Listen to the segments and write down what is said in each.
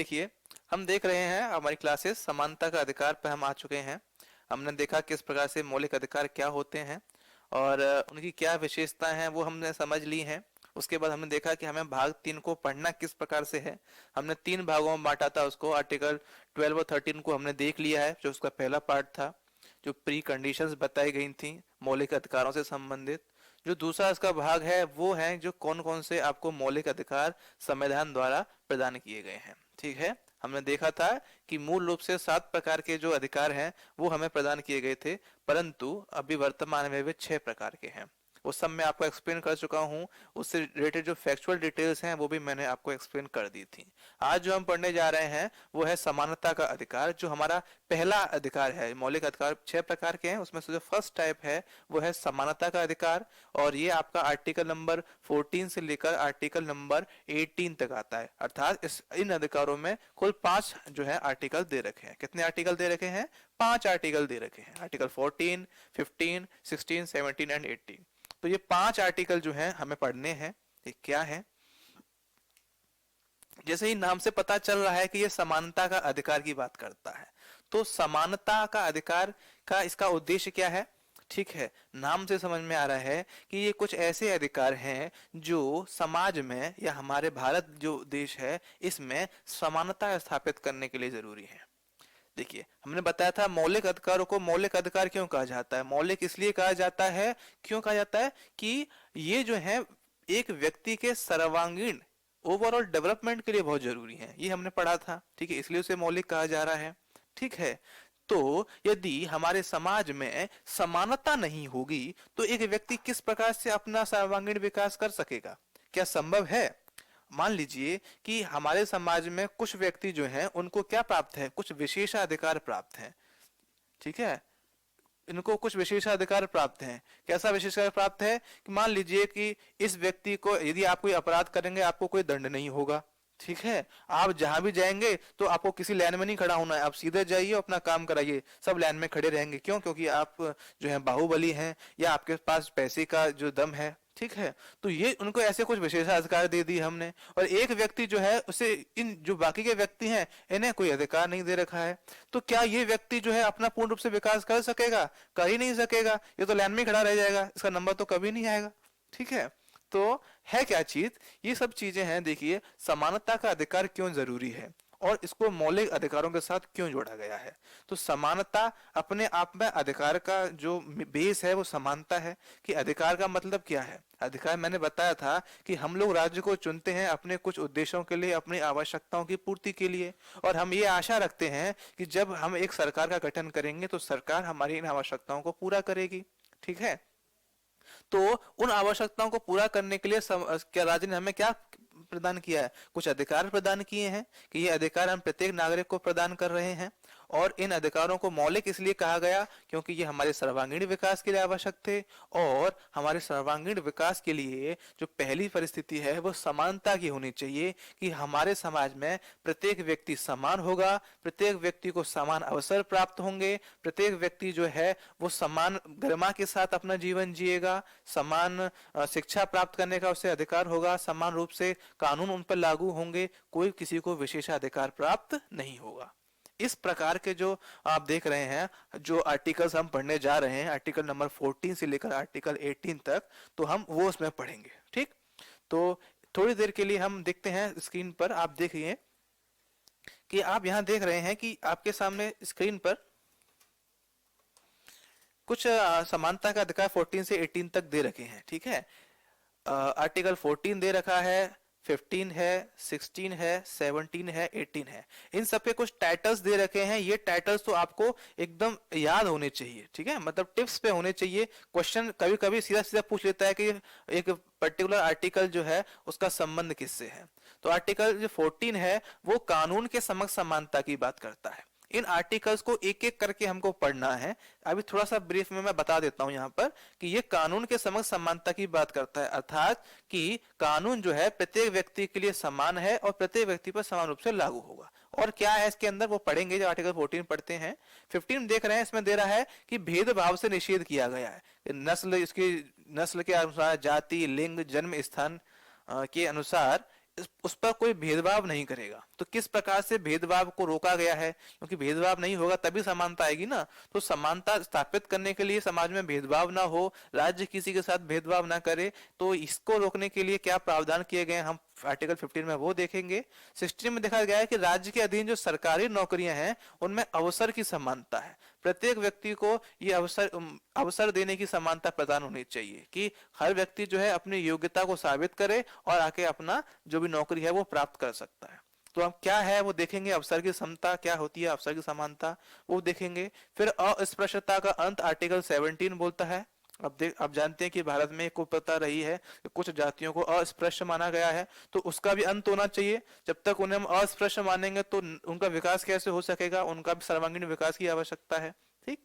देखिए, हम देख रहे हैं हमारी क्लासेस समानता का अधिकार पर हम आ चुके हैं। हमने देखा किस प्रकार से मौलिक अधिकार क्या होते हैं और उनकी क्या विशेषताएं हैं वो हमने समझ ली हैं। उसके बाद हमने देखा कि हमें भाग 3 को पढ़ना किस प्रकार से है। हमने 3 भागों में बांटा था उसको। आर्टिकल 12 और 13 को हमने देख लिया है, जो उसका पहला पार्ट था, जो प्री कंडीशंस बताई गई थी मौलिक अधिकारों से संबंधित। जो दूसरा इसका भाग है वो है जो कौन कौन से आपको मौलिक अधिकार संविधान द्वारा प्रदान किए गए हैं। ठीक है, हमने देखा था कि मूल रूप से 7 प्रकार के जो अधिकार हैं वो हमें प्रदान किए गए थे, परंतु अभी वर्तमान में वे 6 प्रकार के हैं। उस सब मैं आपको एक्सप्लेन कर चुका हूँ। उससे रिलेटेड जो फैक्चुअल डिटेल्स हैं वो भी मैंने आपको एक्सप्लेन कर दी थी। आज जो हम पढ़ने जा रहे हैं वो है समानता का अधिकार, जो हमारा पहला अधिकार है। मौलिक अधिकार 6 प्रकार के हैं, उसमें से जो फर्स्ट टाइप है वो है समानता का अधिकार, और ये आपका आर्टिकल नंबर 14 से लेकर आर्टिकल नंबर 18 तक आता है। अर्थात इन अधिकारों में कुल 5 जो है आर्टिकल दे रखे हैं। कितने आर्टिकल दे रखे हैं? 5 आर्टिकल दे रखे हैं। Article 14, 15, 16, 17 and 18। तो ये 5 आर्टिकल जो हैं हमें पढ़ने हैं। ये क्या है? जैसे ही नाम से पता चल रहा है कि ये समानता का अधिकार की बात करता है, तो समानता का अधिकार का इसका उद्देश्य क्या है? ठीक है, नाम से समझ में आ रहा है कि ये कुछ ऐसे अधिकार हैं जो समाज में या हमारे भारत जो देश है इसमें समानता स्थापित करने के लिए जरूरी है। देखिए, हमने बताया था मौलिक अधिकारों को मौलिक अधिकार क्यों कहा जाता है। मौलिक इसलिए कहा जाता है, क्यों कहा जाता है कि ये जो है एक व्यक्ति के सर्वांगीण ओवरऑल डेवलपमेंट के लिए बहुत जरूरी है। ये हमने पढ़ा था, ठीक है, इसलिए उसे मौलिक कहा जा रहा है। ठीक है, तो यदि हमारे समाज में समानता नहीं होगी तो एक व्यक्ति किस प्रकार से अपना सर्वांगीण विकास कर सकेगा? क्या संभव है? मान लीजिए कि हमारे समाज में कुछ व्यक्ति जो हैं उनको क्या प्राप्त है? कुछ विशेषाधिकार प्राप्त है। ठीक है, इनको कुछ विशेषाधिकार प्राप्त हैं। कैसा विशेषाधिकार प्राप्त है? कि मान लीजिए कि इस व्यक्ति को यदि आप कोई अपराध करेंगे आपको कोई दंड नहीं होगा। ठीक है, आप जहां भी जाएंगे तो आपको किसी लाइन में नहीं खड़ा होना है, आप सीधे जाइए अपना काम कराइए, सब लाइन में खड़े रहेंगे। क्यों? क्योंकि आप जो है बाहुबली हैं या आपके पास पैसे का जो दम है। ठीक है, तो ये उनको ऐसे कुछ विशेषाधिकार दे दी हमने, और एक व्यक्ति जो है उसे इन जो बाकी के व्यक्ति हैं इन्हें कोई अधिकार नहीं दे रखा है। तो क्या ये व्यक्ति जो है अपना पूर्ण रूप से विकास कर सकेगा? कर ही नहीं सकेगा। ये तो लाइन में खड़ा रह जाएगा, इसका नंबर तो कभी नहीं आएगा। ठीक है, तो है क्या चीज? ये सब चीजें हैं। देखिए, समानता का अधिकार क्यों जरूरी है और इसको मौलिक अधिकारों के साथ क्यों जोड़ा गया है। तो समानता अपने आप में अधिकार का जो बेस है वो समानता है। कि अधिकार का मतलब क्या है? अधिकार मैंने बताया था कि हम लोग राज्य को चुनते हैं अपने कुछ उद्देश्यों के लिए, अपनी आवश्यकताओं की पूर्ति के लिए, और हम ये आशा रखते हैं कि जब हम एक सरकार का गठन करेंगे तो सरकार हमारी इन आवश्यकताओं को पूरा करेगी। ठीक है, तो उन आवश्यकताओं को पूरा करने के लिए क्या राज्य ने हमें क्या प्रदान किया है? कुछ अधिकार प्रदान किए हैं कि ये अधिकार हम प्रत्येक नागरिक को प्रदान कर रहे हैं। और इन अधिकारों को मौलिक इसलिए कहा गया क्योंकि ये हमारे सर्वांगीण विकास के लिए आवश्यक थे, और हमारे सर्वांगीण विकास के लिए जो पहली परिस्थिति है वो समानता की होनी चाहिए। कि हमारे समाज में प्रत्येक व्यक्ति समान होगा, प्रत्येक व्यक्ति को समान अवसर प्राप्त होंगे, प्रत्येक व्यक्ति जो है वो समान गरिमा के साथ अपना जीवन जिएगा, समान शिक्षा प्राप्त करने का उसे अधिकार होगा, समान रूप से कानून उन पर लागू होंगे, कोई किसी को विशेषाधिकार प्राप्त नहीं होगा। इस प्रकार के जो आप देख रहे हैं, जो आर्टिकल्स हम पढ़ने जा रहे हैं, आर्टिकल नंबर 14 से लेकर आर्टिकल 18 तक, तो हम वो उसमें पढ़ेंगे। ठीक, तो थोड़ी देर के लिए हम देखते हैं स्क्रीन पर। आप देखिए कि आप यहां देख रहे हैं कि आपके सामने स्क्रीन पर कुछ समानता का अधिकार 14 से 18 तक दे रखे हैं। ठीक है, आर्टिकल 14 दे रखा है, 15 है, 16 है, 17 है, 18 है। इन सब पे कुछ टाइटल्स दे रखे हैं। ये टाइटल्स तो आपको एकदम याद होने चाहिए। ठीक है, मतलब टिप्स पे होने चाहिए। क्वेश्चन कभी कभी सीधा सीधा पूछ लेता है कि एक पर्टिकुलर आर्टिकल जो है उसका संबंध किससे है। तो आर्टिकल जो 14 है वो कानून के समक्ष समानता की बात करता है। इन आर्टिकल्स को एक एक करके हमको पढ़ना है। अभी थोड़ा सा ब्रीफ में मैं बता देता हूं यहां पर कि ये कानून के समक्ष समानता की बात करता है, अर्थात कि कानून जो है प्रत्येक व्यक्ति के लिए समान है और प्रत्येक व्यक्ति पर समान रूप से लागू होगा। और क्या है इसके अंदर वो पढ़ेंगे जब आर्टिकल 14 पढ़ते हैं। 15 देख रहे हैं, इसमें दे रहा है कि भेदभाव से निषेध किया गया है। नस्ल, इसकी नस्ल के अनुसार, जाति, लिंग, जन्म स्थान के अनुसार उस पर कोई भेदभाव नहीं करेगा। तो किस प्रकार से भेदभाव को रोका गया है, क्योंकि भेदभाव नहीं होगा तभी समानता आएगी ना। तो समानता स्थापित करने के लिए, समाज में भेदभाव ना हो, राज्य किसी के साथ भेदभाव ना करे, तो इसको रोकने के लिए क्या प्रावधान किए गए हम आर्टिकल 15 में वो देखेंगे। 16 में देखा गया है कि राज्य के अधीन जो सरकारी नौकरियां हैं उनमें अवसर की समानता है, प्रत्येक व्यक्ति को ये अवसर देने की समानता प्रदान होनी चाहिए कि हर व्यक्ति जो है अपनी योग्यता को साबित करे और आके अपना जो भी नौकरी है वो प्राप्त कर सकता है। तो अब क्या है वो देखेंगे, अवसर की समता क्या होती है, अवसर की समानता वो देखेंगे। फिर अस्पृश्यता का अंत आर्टिकल 17 बोलता है। अब जानते हैं कि भारत में एक कुप्रथा रही है कि कुछ जातियों को अस्पृश्य माना गया है, तो उसका भी अंत होना चाहिए। जब तक उन्हें हम अस्पृश्य मानेंगे तो उनका विकास कैसे हो सकेगा, उनका भी सर्वांगीण विकास की आवश्यकता है। ठीक।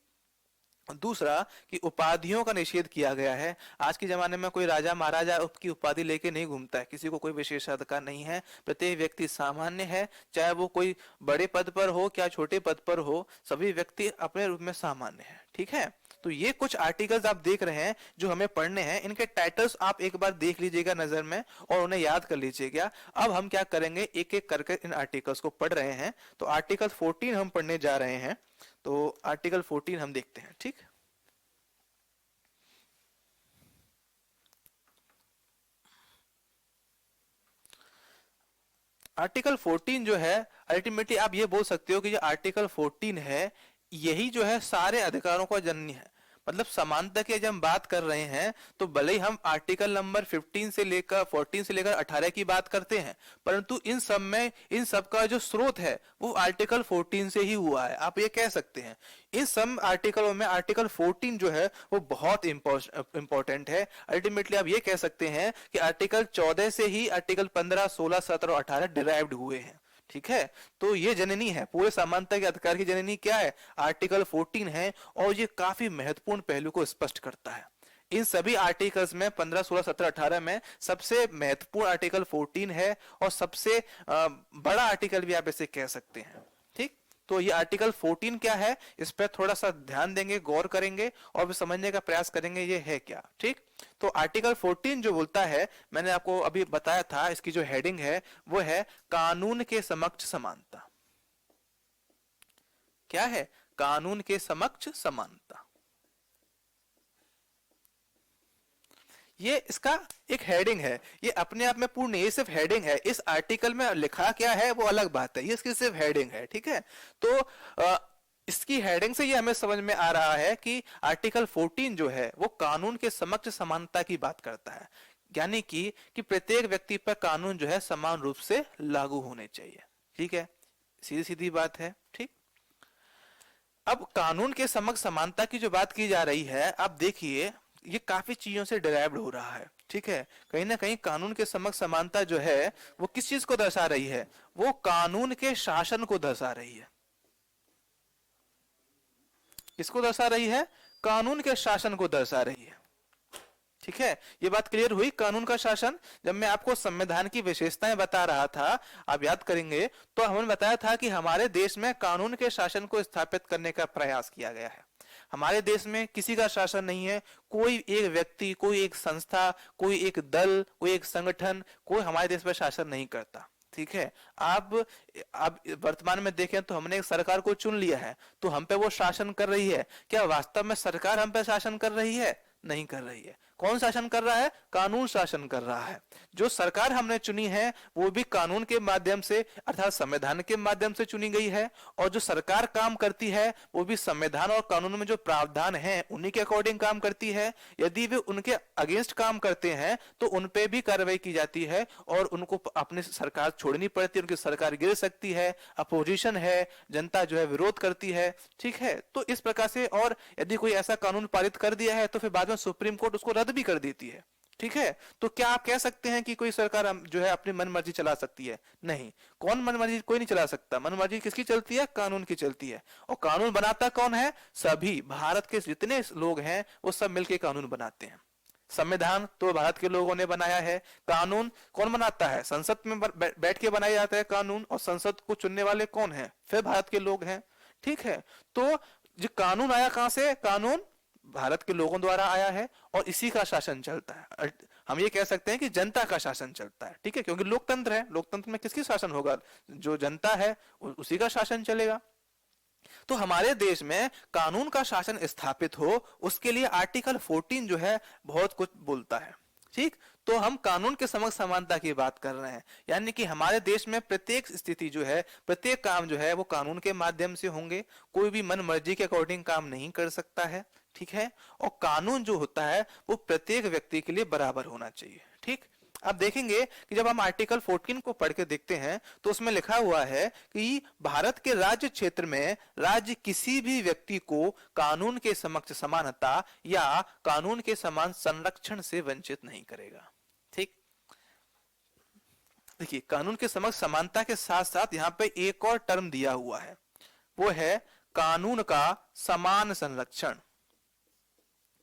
दूसरा कि उपाधियों का निषेध किया गया है। आज के जमाने में कोई राजा महाराजा की उपाधि लेके नहीं घूमता है, किसी को कोई विशेषाधिकार नहीं है, प्रत्येक व्यक्ति सामान्य है, चाहे वो कोई बड़े पद पर हो क्या छोटे पद पर हो, सभी व्यक्ति अपने रूप में सामान्य है। ठीक है, तो ये कुछ आर्टिकल्स आप देख रहे हैं जो हमें पढ़ने हैं, इनके टाइटल्स आप एक बार देख लीजिएगा नजर में और उन्हें याद कर लीजिएगा। अब हम क्या करेंगे, एक एक करके इन आर्टिकल्स को पढ़ रहे हैं। तो आर्टिकल 14 हम पढ़ने जा रहे हैं, तो आर्टिकल 14 हम देखते हैं। ठीक, आर्टिकल 14 जो है, अल्टीमेटली आप ये बोल सकते हो कि जो आर्टिकल 14 है यही जो है सारे अधिकारों का जननी है। मतलब समानता की जब हम बात कर रहे हैं तो भले ही हम आर्टिकल नंबर 15 से लेकर 14 से लेकर 18 की बात करते हैं, परंतु इन सब में इन सब का जो स्रोत है वो आर्टिकल 14 से ही हुआ है, आप ये कह सकते हैं। इन सब आर्टिकलों में आर्टिकल 14 जो है वो बहुत इंपॉर्टेंट है। अल्टीमेटली आप ये कह सकते हैं कि आर्टिकल 14 से ही आर्टिकल 15, 16, 17 और 18 डिराइव्ड हुए हैं। ठीक है, तो ये जननी है, पूरे समानता के अधिकार की जननी क्या है, आर्टिकल 14 है, और ये काफी महत्वपूर्ण पहलू को स्पष्ट करता है। इन सभी आर्टिकल्स में 15, 16, 17, 18 में सबसे महत्वपूर्ण आर्टिकल 14 है और सबसे बड़ा आर्टिकल भी आप इसे कह सकते हैं। ठीक, तो ये आर्टिकल 14 क्या है, इस पर थोड़ा सा ध्यान देंगे, गौर करेंगे और समझने का प्रयास करेंगे ये है क्या। ठीक, तो आर्टिकल 14 जो बोलता है, मैंने आपको अभी बताया था, इसकी जो हेडिंग है वो है कानून के समक्ष समानता। क्या है, कानून के समक्ष समानता। ये इसका एक हेडिंग है, ये अपने आप में पूर्ण, ये सिर्फ हेडिंग है। इस आर्टिकल में लिखा क्या है वो अलग बात है, ये इसकी सिर्फ हेडिंग है। ठीक है, तो इसकी हेडिंग से ये हमें समझ में आ रहा है कि आर्टिकल 14 जो है वो कानून के समक्ष समानता की बात करता है, यानी कि प्रत्येक व्यक्ति पर कानून जो है समान रूप से लागू होने चाहिए। ठीक है, सीधी सीधी बात है। ठीक, अब कानून के समक्ष समानता की जो बात की जा रही है, आप देखिए ये काफी चीजों से डिराइव्ड हो रहा है। ठीक है, कहीं ना कहीं कानून के समक्ष समानता जो है वो किस चीज को दर्शा रही है, वो कानून के शासन को दर्शा रही है। किसको दर्शा रही है, कानून के शासन को दर्शा रही है। ठीक है, ये बात क्लियर हुई, कानून का शासन। जब मैं आपको संविधान की विशेषताएं बता रहा था, आप याद करेंगे, तो हमने बताया था कि हमारे देश में कानून के शासन को स्थापित करने का प्रयास किया गया है। हमारे देश में किसी का शासन नहीं है, कोई एक व्यक्ति, कोई एक संस्था, कोई एक दल, कोई एक संगठन, कोई हमारे देश पर शासन नहीं करता। ठीक है, आप वर्तमान में देखें तो हमने एक सरकार को चुन लिया है, तो हम पे वो शासन कर रही है। क्या वास्तव में सरकार हम पे शासन कर रही है? नहीं कर रही है। कौन शासन कर रहा है? कानून शासन कर रहा है। जो सरकार हमने चुनी है वो भी कानून के माध्यम से, अर्थात संविधान के माध्यम से चुनी गई है, और जो सरकार काम करती है वो भी संविधान और कानून में जो प्रावधान है उन्हीं के अकॉर्डिंग काम करती है। यदि वे उनके अगेंस्ट काम करते हैं तो उन पे भी कार्रवाई की जाती है और उनको अपनी सरकार छोड़नी पड़ती है, उनकी सरकार गिर सकती है, अपोजिशन है, जनता जो है विरोध करती है। ठीक है, तो इस प्रकार से, और यदि कोई ऐसा कानून पारित कर दिया है तो फिर बाद में सुप्रीम कोर्ट उसको रद्द भी कर देती है। ठीक है, तो क्या आप कह सकते हैं कि कोई सरकार जो है अपनी मनमर्जी चला सकती है? नहीं, कौन मनमर्जी, कोई नहीं चला सकता। मनमर्जी किसकी चलती है? कानून की चलती है। और कानून बनाता कौन है? सभी भारत के जितने लोग हैं वो सब मिलकर कानून बनाते हैं। संविधान तो भारत के लोगों ने बनाया है, कानून कौन बनाता है? संसद में बैठ के बनाया जाता है कानून, और संसद को चुनने वाले कौन है? फिर भारत के लोग हैं। ठीक है, तो जो कानून आया कहां से? कानून भारत के लोगों द्वारा आया है और इसी का शासन चलता है। हम ये कह सकते हैं कि जनता का शासन चलता है, ठीक है, क्योंकि लोकतंत्र है, लोकतंत्र में किसकी शासन होगा, जो जनता है उसी का शासन चलेगा। तो हमारे देश में कानून का शासन स्थापित हो, उसके लिए आर्टिकल 14 जो है बहुत कुछ बोलता है, ठीक। तो हम कानून के समक्ष समानता की बात कर रहे हैं, यानी कि हमारे देश में प्रत्येक स्थिति जो है, प्रत्येक काम जो है वो कानून के माध्यम से होंगे, कोई भी मन मर्जी के अकॉर्डिंग काम नहीं कर सकता है, ठीक है। और कानून जो होता है वो प्रत्येक व्यक्ति के लिए बराबर होना चाहिए, ठीक। अब देखेंगे कि जब हम आर्टिकल 14 को पढ़ के देखते हैं तो उसमें लिखा हुआ है कि भारत के राज्य क्षेत्र में राज्य किसी भी व्यक्ति को कानून के समक्ष समानता या कानून के समान संरक्षण से वंचित नहीं करेगा, ठीक। देखिए, कानून के समक्ष समानता के साथ साथ यहाँ पे एक और टर्म दिया हुआ है, वो है कानून का समान संरक्षण।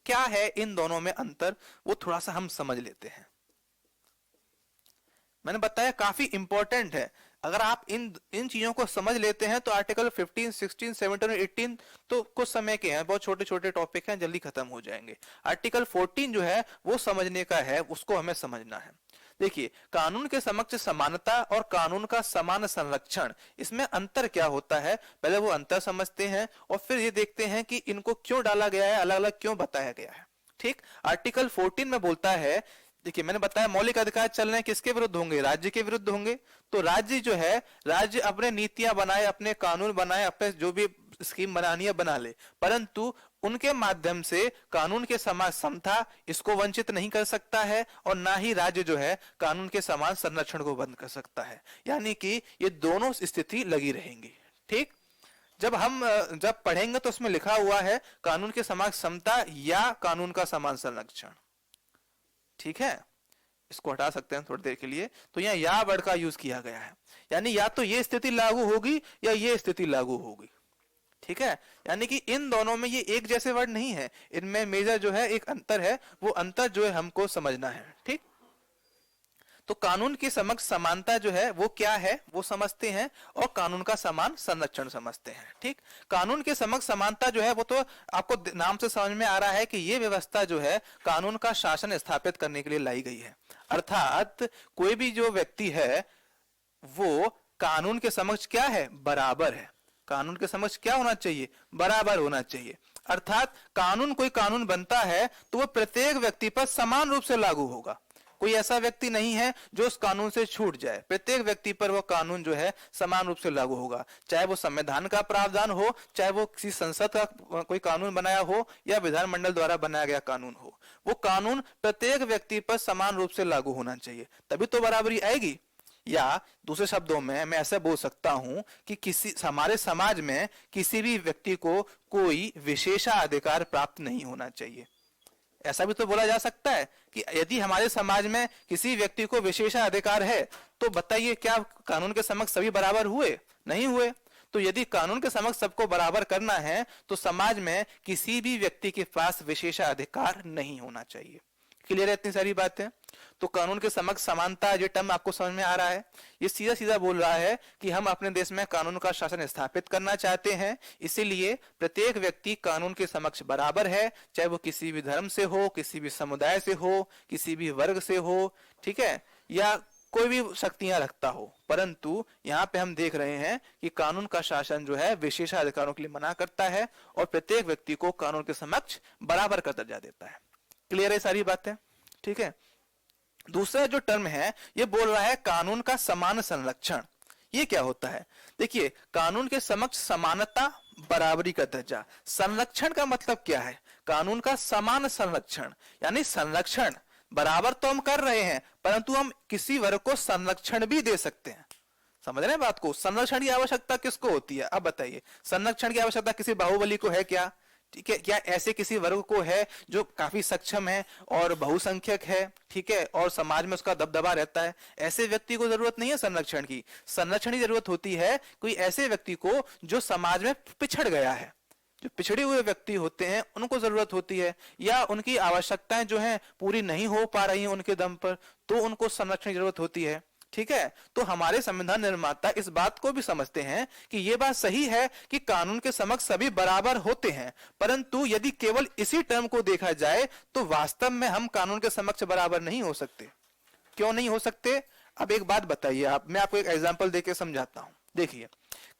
क्या है इन दोनों में अंतर, वो थोड़ा सा हम समझ लेते हैं। मैंने बताया काफी इंपॉर्टेंट है, अगर आप इन चीजों को समझ लेते हैं तो आर्टिकल 15, 16, 17 और 18 तो कुछ समय के हैं, बहुत छोटे छोटे टॉपिक हैं, जल्दी खत्म हो जाएंगे। आर्टिकल 14 जो है वो समझने का है, उसको हमें समझना है। देखिए, कानून के समक्ष समानता और कानून का समान संरक्षण, इसमें अंतर क्या होता है, पहले वो अंतर समझते हैं और फिर ये देखते हैं कि इनको क्यों डाला गया है, अलग अलग क्यों बताया गया है, ठीक। आर्टिकल 14 में बोलता है, देखिए मैंने बताया मौलिक अधिकार चल रहे हैं किसके विरुद्ध होंगे, राज्य के विरुद्ध होंगे। तो राज्य जो है, राज्य अपने नीतियां बनाए, अपने कानून बनाए, अपने जो भी स्कीम बनानी है बना ले, परंतु उनके माध्यम से कानून के समान समता इसको वंचित नहीं कर सकता है और ना ही राज्य जो है कानून के समान संरक्षण को बंद कर सकता है, यानी कि ये दोनों स्थिति लगी रहेंगी, ठीक। जब पढ़ेंगे तो उसमें लिखा हुआ है कानून के समान समता या कानून का समान संरक्षण, ठीक है। इसको हटा सकते हैं थोड़ी देर के लिए। तो यहाँ या वर्ड का यूज किया गया है, यानी या तो ये स्थिति लागू होगी या ये स्थिति लागू होगी, ठीक है। यानी कि इन दोनों में ये एक जैसे वर्ड नहीं है, इनमें मेजर जो है एक अंतर है, वो अंतर जो है हमको समझना है, ठीक। तो कानून की समक्ष समानता जो है वो क्या है वो समझते हैं और कानून का समान संरक्षण समझते हैं, ठीक। कानून के समक्ष समानता जो है वो तो आपको नाम से समझ में आ रहा है कि ये व्यवस्था जो है कानून का शासन स्थापित करने के लिए लाई गई है, अर्थात कोई भी जो व्यक्ति है वो कानून के समक्ष क्या है, बराबर है। कानून के समक्ष क्या होना चाहिए, बराबर होना चाहिए। अर्थात कानून, कोई कानून बनता है तो वो प्रत्येक व्यक्ति पर समान रूप से लागू होगा, कोई ऐसा व्यक्ति नहीं है जो उस कानून से छूट जाए, प्रत्येक व्यक्ति पर वो कानून जो है समान रूप से लागू होगा, चाहे वो संविधान का प्रावधान हो, चाहे वो किसी संसद का कोई कानून बनाया हो या विधानमंडल द्वारा बनाया गया कानून हो, वो कानून प्रत्येक व्यक्ति पर समान रूप से लागू होना चाहिए, तभी तो बराबरी आएगी। या दूसरे शब्दों में मैं ऐसा बोल सकता हूं कि हमारे समाज में किसी भी व्यक्ति को कोई विशेषाधिकार प्राप्त नहीं होना चाहिए। ऐसा भी तो बोला जा सकता है कि यदि हमारे समाज में किसी व्यक्ति को विशेषाधिकार है तो बताइए क्या कानून के समक्ष सभी बराबर हुए, नहीं हुए। तो यदि कानून के समक्ष सबको बराबर करना है तो समाज में किसी भी व्यक्ति के पास विशेषाधिकार नहीं होना चाहिए। क्लियर है इतनी सारी बातें। तो कानून के समक्ष समानता ये टर्म आपको समझ में आ रहा है, ये सीधा सीधा बोल रहा है कि हम अपने देश में कानून का शासन स्थापित करना चाहते हैं, इसीलिए प्रत्येक व्यक्ति कानून के समक्ष बराबर है, चाहे वो किसी भी धर्म से हो, किसी भी समुदाय से हो, किसी भी वर्ग से हो, ठीक है, या कोई भी शक्तियां रखता हो। परंतु यहाँ पे हम देख रहे हैं कि कानून का शासन जो है विशेषाधिकारों के लिए मना करता है और प्रत्येक व्यक्ति को कानून के समक्ष बराबर का दर्जा देता है। क्लियर है सारी बातें, ठीक है। दूसरा जो टर्म है ये बोल रहा है कानून का समान संरक्षण। ये क्या होता है, देखिए कानून के समक्ष समानता, बराबरी का दर्जा। संरक्षण का मतलब क्या है, कानून का समान संरक्षण, यानी संरक्षण बराबर तो हम कर रहे हैं परंतु हम किसी वर्ग को संरक्षण भी दे सकते हैं। समझ रहे हैं बात को। संरक्षण की आवश्यकता किसको होती है, अब बताइए। संरक्षण की आवश्यकता किसी बाहुबली को है क्या, ठीक है, क्या ऐसे किसी वर्ग को है जो काफी सक्षम है और बहुसंख्यक है, ठीक है, और समाज में उसका दबदबा रहता है, ऐसे व्यक्ति को जरूरत नहीं है संरक्षण की। संरक्षण की जरूरत होती है कोई ऐसे व्यक्ति को जो समाज में पिछड़ गया है, जो पिछड़े हुए व्यक्ति होते हैं उनको जरूरत होती है, या उनकी आवश्यकताएं जो हैं पूरी नहीं हो पा रही हैं उनके दम पर, तो उनको संरक्षण की जरूरत होती है, ठीक है, तो हमारे संविधान निर्माता इस बात को भी समझते हैं कि यह बात सही है कि कानून के समक्ष सभी बराबर होते हैं, परंतु यदि केवल इसी टर्म को देखा जाए तो वास्तव में हम कानून के समक्ष बराबर नहीं हो सकते। क्यों नहीं हो सकते? अब एक बात बताइए आप, मैं आपको एक एग्जांपल देके समझाता हूं। देखिए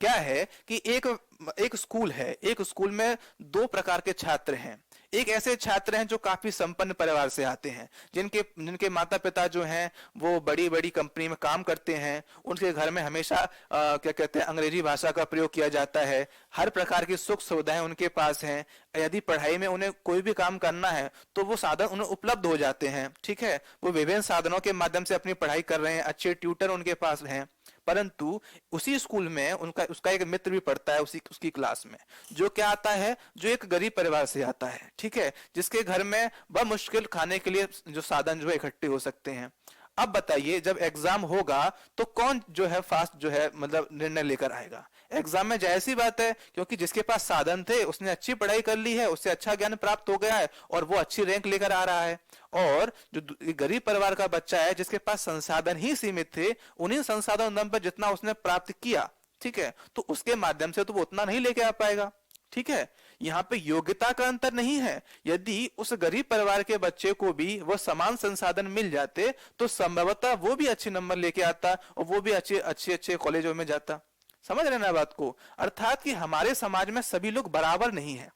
क्या है कि एक स्कूल है, एक स्कूल में दो प्रकार के छात्र हैं। एक ऐसे छात्र हैं जो काफी संपन्न परिवार से आते हैं, जिनके माता पिता जो हैं वो बड़ी बड़ी कंपनी में काम करते हैं, उनके घर में हमेशा क्या कहते हैं अंग्रेजी भाषा का प्रयोग किया जाता है, हर प्रकार की सुख सुविधाएं उनके पास हैं। यदि पढ़ाई में उन्हें कोई भी काम करना है तो वो साधन उन्हें उपलब्ध हो जाते हैं। ठीक है, वो विभिन्न साधनों के माध्यम से अपनी पढ़ाई कर रहे हैं, अच्छे ट्यूटर उनके पास हैं। परंतु उसी स्कूल में उसका एक मित्र भी पढ़ता है उसकी क्लास में, जो क्या आता है, जो एक गरीब परिवार से आता है। ठीक है, जिसके घर में बमुश्किल खाने के लिए जो साधन जो है इकट्ठे हो सकते हैं। अब बताइए जब एग्जाम होगा तो कौन जो है फास्ट जो है मतलब निर्णय लेकर आएगा? एग्जाम में जाहिर सी बात है, क्योंकि जिसके पास साधन थे उसने अच्छी पढ़ाई कर ली है, उससे अच्छा ज्ञान प्राप्त हो गया है और वो अच्छी रैंक लेकर आ रहा है। और जो गरीब परिवार का बच्चा है जिसके पास संसाधन ही सीमित थे, उन्हीं संसाधन दम पर जितना उसने प्राप्त किया, ठीक है, तो उसके माध्यम से तो वो उतना नहीं लेके आ पाएगा। ठीक है, यहाँ पे योग्यता का अंतर नहीं है। यदि उस गरीब परिवार के बच्चे को भी वो समान संसाधन मिल जाते तो संभवतः वो भी अच्छे नंबर लेके आता और वो भी अच्छे कॉलेजों में जाता। समझ रहे ना बात को? अर्थात कि हमारे समाज में सभी लोग बराबर नहीं है।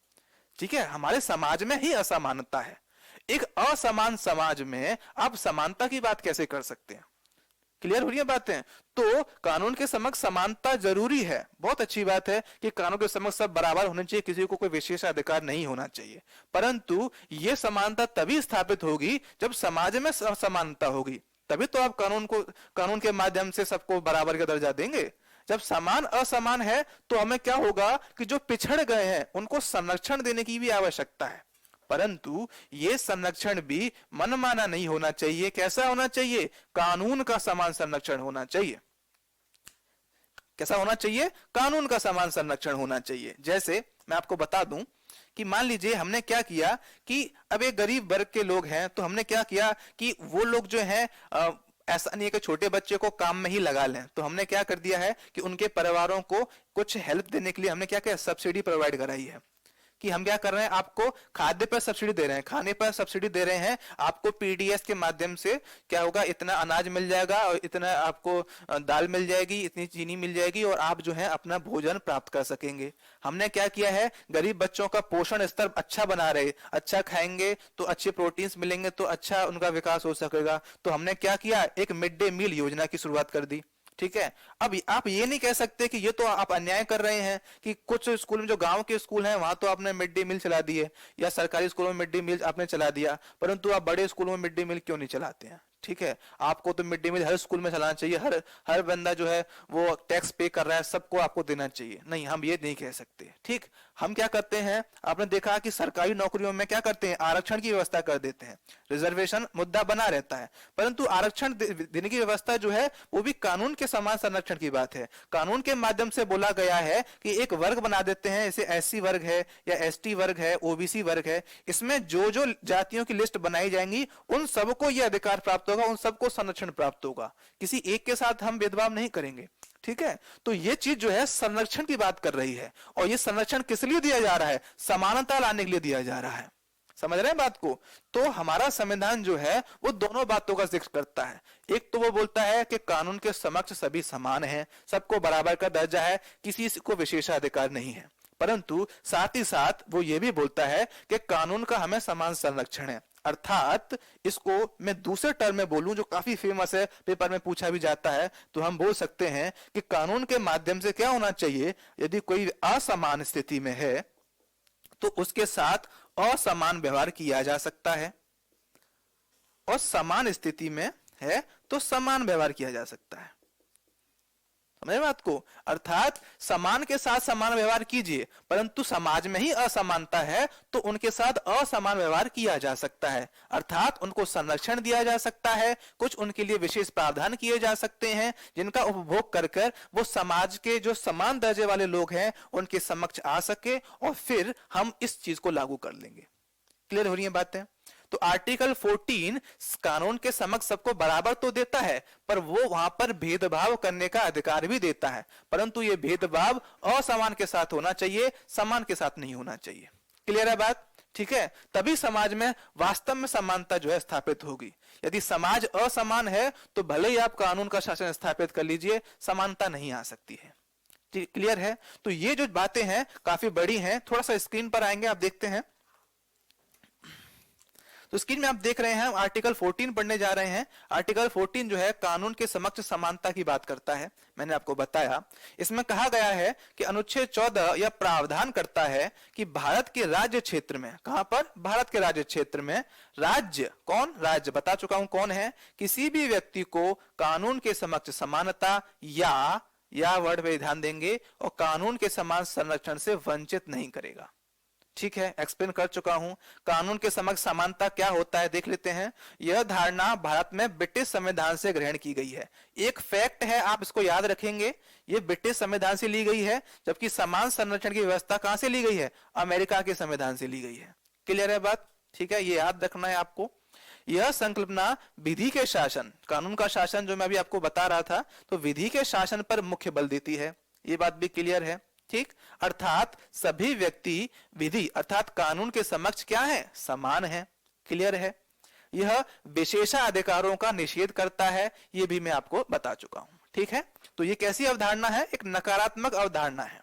ठीक है, हमारे समाज में ही असमानता है। एक असमान समाज में आप समानता की बात कैसे कर सकते हैं? क्लियर हो रही है बातें? तो कानून के समक्ष समानता जरूरी है, बहुत अच्छी बात है कि कानून के समक्ष सब बराबर होने चाहिए, किसी को कोई विशेष अधिकार नहीं होना चाहिए। परंतु यह समानता तभी स्थापित होगी जब समाज में समानता होगी, तभी तो आप कानून के माध्यम से सबको बराबर का दर्जा देंगे। जब समान असमान है तो हमें क्या होगा कि जो पिछड़ गए हैं उनको संरक्षण देने की भी आवश्यकता है, परंतु ये संरक्षण भी मनमाना नहीं होना चाहिए। कैसा होना चाहिए? कानून का समान संरक्षण होना चाहिए। कैसा होना चाहिए? कानून का समान संरक्षण होना चाहिए। जैसे मैं आपको बता दूं कि मान लीजिए हमने क्या किया कि अब एक गरीब वर्ग के लोग हैं, तो हमने क्या किया कि वो लोग जो है ऐसा नहीं है कि छोटे बच्चे को काम में ही लगा लें, तो हमने क्या कर दिया है कि उनके परिवारों को कुछ हेल्प देने के लिए हमने क्या किया, सब्सिडी प्रोवाइड कराई है। कि हम क्या कर रहे हैं, आपको खाद्य पर सब्सिडी दे रहे हैं, खाने पर सब्सिडी दे रहे हैं, आपको पीडीएस के माध्यम से क्या होगा, इतना अनाज मिल जाएगा और इतना आपको दाल मिल जाएगी, इतनी चीनी मिल जाएगी और आप जो है अपना भोजन प्राप्त कर सकेंगे। हमने क्या किया है, गरीब बच्चों का पोषण स्तर अच्छा बना रहे, अच्छा खाएंगे तो अच्छे प्रोटीन्स मिलेंगे तो अच्छा उनका विकास हो सकेगा। तो हमने क्या किया, एक मिड डे मील योजना की शुरुआत कर दी। ठीक है, अब आप ये नहीं कह सकते कि ये तो आप अन्याय कर रहे हैं कि कुछ स्कूल में, जो गांव के स्कूल हैं वहां तो आपने मिड डे मील चला दिए या सरकारी स्कूलों में मिड डे मील आपने चला दिया, परंतु आप बड़े स्कूलों में मिड डे मील क्यों नहीं चलाते हैं? ठीक है, आपको तो मिड डे मील हर स्कूल में चलाना चाहिए, हर बंदा जो है वो टैक्स पे कर रहा है, सबको आपको देना चाहिए। नहीं, हम ये नहीं कह सकते। ठीक, हम क्या करते हैं, आपने देखा कि सरकारी नौकरियों में क्या करते हैं, आरक्षण की व्यवस्था कर देते हैं। रिजर्वेशन मुद्दा बना रहता है, परंतु आरक्षण देने की व्यवस्था जो है वो भी कानून के समान संरक्षण की बात है। कानून के माध्यम से बोला गया है कि एक वर्ग बना देते हैं, जैसे एससी वर्ग है या एसटी वर्ग है, ओबीसी वर्ग है, इसमें जो जो जातियों की लिस्ट बनाई जाएंगी उन सबको यह अधिकार प्राप्त होगा, उन सबको संरक्षण प्राप्त होगा। किसी एक के साथ हम भेदभाव नहीं करेंगे। ठीक है, तो ये चीज जो है संरक्षण की बात कर रही है, और ये संरक्षण किस लिए दिया जा रहा है, समानता लाने के लिए दिया जा रहा है। समझ रहे हैं बात को? तो हमारा संविधान जो है वो दोनों बातों का जिक्र करता है। एक तो वो बोलता है कि कानून के समक्ष सभी समान हैं, सबको बराबर का दर्जा है, किसी को विशेषाधिकार नहीं है, परंतु साथ ही साथ वो ये भी बोलता है कि कानून का हमें समान संरक्षण है। अर्थात इसको मैं दूसरे टर्म में बोलूं जो काफी फेमस है, पेपर में पूछा भी जाता है, तो हम बोल सकते हैं कि कानून के माध्यम से क्या होना चाहिए, यदि कोई असमान स्थिति में है तो उसके साथ असमान व्यवहार किया जा सकता है, और समान स्थिति में है तो समान व्यवहार किया जा सकता है। समझे बात को? अर्थात समान के साथ समान व्यवहार कीजिए, परंतु समाज में ही असमानता है तो उनके साथ असमान व्यवहार किया जा सकता है। अर्थात उनको संरक्षण दिया जा सकता है, कुछ उनके लिए विशेष प्रावधान किए जा सकते हैं जिनका उपभोग कर कर वो समाज के जो समान दर्जे वाले लोग हैं उनके समक्ष आ सके, और फिर हम इस चीज को लागू कर लेंगे। क्लियर हो रही है बातें? तो आर्टिकल 14 कानून के समक्ष सबको बराबर तो देता है, पर वो वहां पर भेदभाव करने का अधिकार भी देता है, परंतु ये भेदभाव असमान के साथ होना चाहिए, समान के साथ नहीं होना चाहिए। क्लियर है बात? ठीक है, तभी समाज में वास्तव में समानता जो है स्थापित होगी। यदि समाज असमान है तो भले ही आप कानून का शासन स्थापित कर लीजिए, समानता नहीं आ सकती है। क्लियर है? तो ये जो बातें हैं काफी बड़ी हैं, थोड़ा सा स्क्रीन पर आएंगे, आप देखते हैं। तो स्क्रीन में आप देख रहे हैं, हम आर्टिकल 14 पढ़ने जा रहे हैं। आर्टिकल 14 जो है कानून के समक्ष समानता की बात करता है। मैंने आपको बताया, इसमें कहा गया है कि अनुच्छेद 14 यह प्रावधान करता है कि भारत के राज्य क्षेत्र में, कहां पर? भारत के राज्य क्षेत्र में राज्य, कौन राज्य? बता चुका हूं कौन है। किसी भी व्यक्ति को कानून के समक्ष समानता या वर्ड पे ध्यान देंगे, और कानून के समान संरक्षण से वंचित नहीं करेगा। ठीक है, एक्सप्लेन कर चुका हूं। कानून के समक्ष समानता क्या होता है देख लेते हैं। यह धारणा भारत में ब्रिटिश संविधान से ग्रहण की गई है। एक फैक्ट है, आप इसको याद रखेंगे, ये ब्रिटिश संविधान से ली गई है, जबकि समान संरक्षण की व्यवस्था कहां से ली गई है? अमेरिका के संविधान से ली गई है। क्लियर है बात? ठीक है, ये याद रखना है आपको। यह संकल्पना विधि के शासन, कानून का शासन जो मैं अभी आपको बता रहा था, तो विधि के शासन पर मुख्य बल देती है। ये बात भी क्लियर है। ठीक, अर्थात सभी व्यक्ति विधि अर्थात कानून के समक्ष क्या है? समान है। क्लियर है? यह विशेषाधिकारों का निषेध करता है, यह भी मैं आपको बता चुका हूं। ठीक है, तो ये कैसी अवधारणा है? एक नकारात्मक अवधारणा है।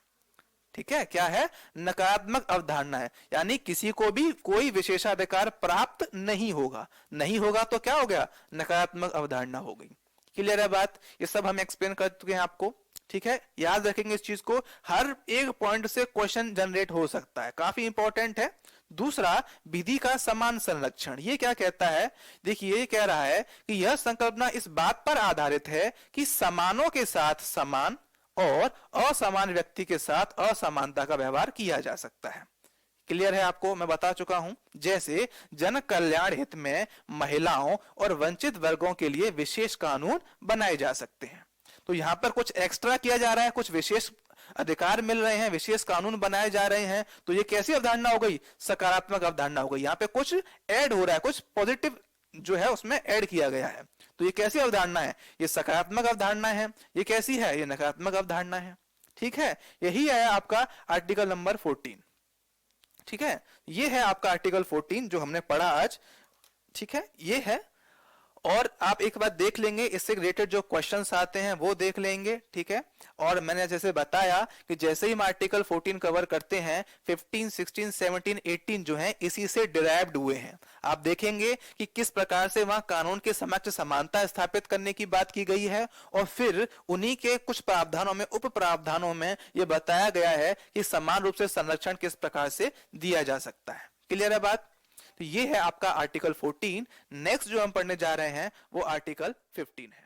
ठीक है, क्या है? नकारात्मक अवधारणा है, यानी किसी को भी कोई विशेषाधिकार प्राप्त नहीं होगा। नहीं होगा तो क्या हो गया? नकारात्मक अवधारणा हो गई। क्लियर है बात? ये सब हम एक्सप्लेन कर चुके हैं आपको। ठीक है, याद रखेंगे इस चीज को, हर एक पॉइंट से क्वेश्चन जनरेट हो सकता है, काफी इंपॉर्टेंट है। दूसरा, विधि का समान संरक्षण, ये क्या कहता है? देखिए, ये कह रहा है कि यह संकल्पना इस बात पर आधारित है कि समानों के साथ समान और असमान व्यक्ति के साथ असमानता का व्यवहार किया जा सकता है। क्लियर है आपको? मैं बता चुका हूं, जैसे जन कल्याण हित में महिलाओं और वंचित वर्गों के लिए विशेष कानून बनाए जा सकते हैं। तो यहां पर कुछ एक्स्ट्रा किया जा रहा है, कुछ विशेष अधिकार मिल रहे हैं, विशेष कानून बनाए जा रहे हैं। तो ये कैसी अवधारणा हो गई? सकारात्मक अवधारणा हो गई। यहाँ पे कुछ ऐड हो रहा है, कुछ पॉजिटिव जो है उसमें ऐड किया गया है। तो ये कैसी अवधारणा है? ये सकारात्मक अवधारणा है। ये कैसी है? ये नकारात्मक अवधारणा है। ठीक है, यही है आपका आर्टिकल नंबर 14। ठीक है, ये है आपका आर्टिकल 14 जो हमने पढ़ा आज। ठीक है, ये है, और आप एक बार देख लेंगे, इससे रिलेटेड जो क्वेश्चंस आते हैं वो देख लेंगे। ठीक है, और मैंने जैसे बताया कि जैसे ही हम आर्टिकल 14 कवर करते हैं, 15, 16, 17, 18 जो हैं इसी से डिराइव्ड हुए हैं। आप देखेंगे कि किस प्रकार से वहां कानून के समक्ष समानता स्थापित करने की बात की गई है, और फिर उन्हीं के कुछ प्रावधानों में, उप प्रावधानों में यह बताया गया है कि समान रूप से संरक्षण किस प्रकार से दिया जा सकता है। क्लियर है बात? तो ये है आपका आर्टिकल 14। नेक्स्ट जो हम पढ़ने जा रहे हैं वो आर्टिकल 15 है।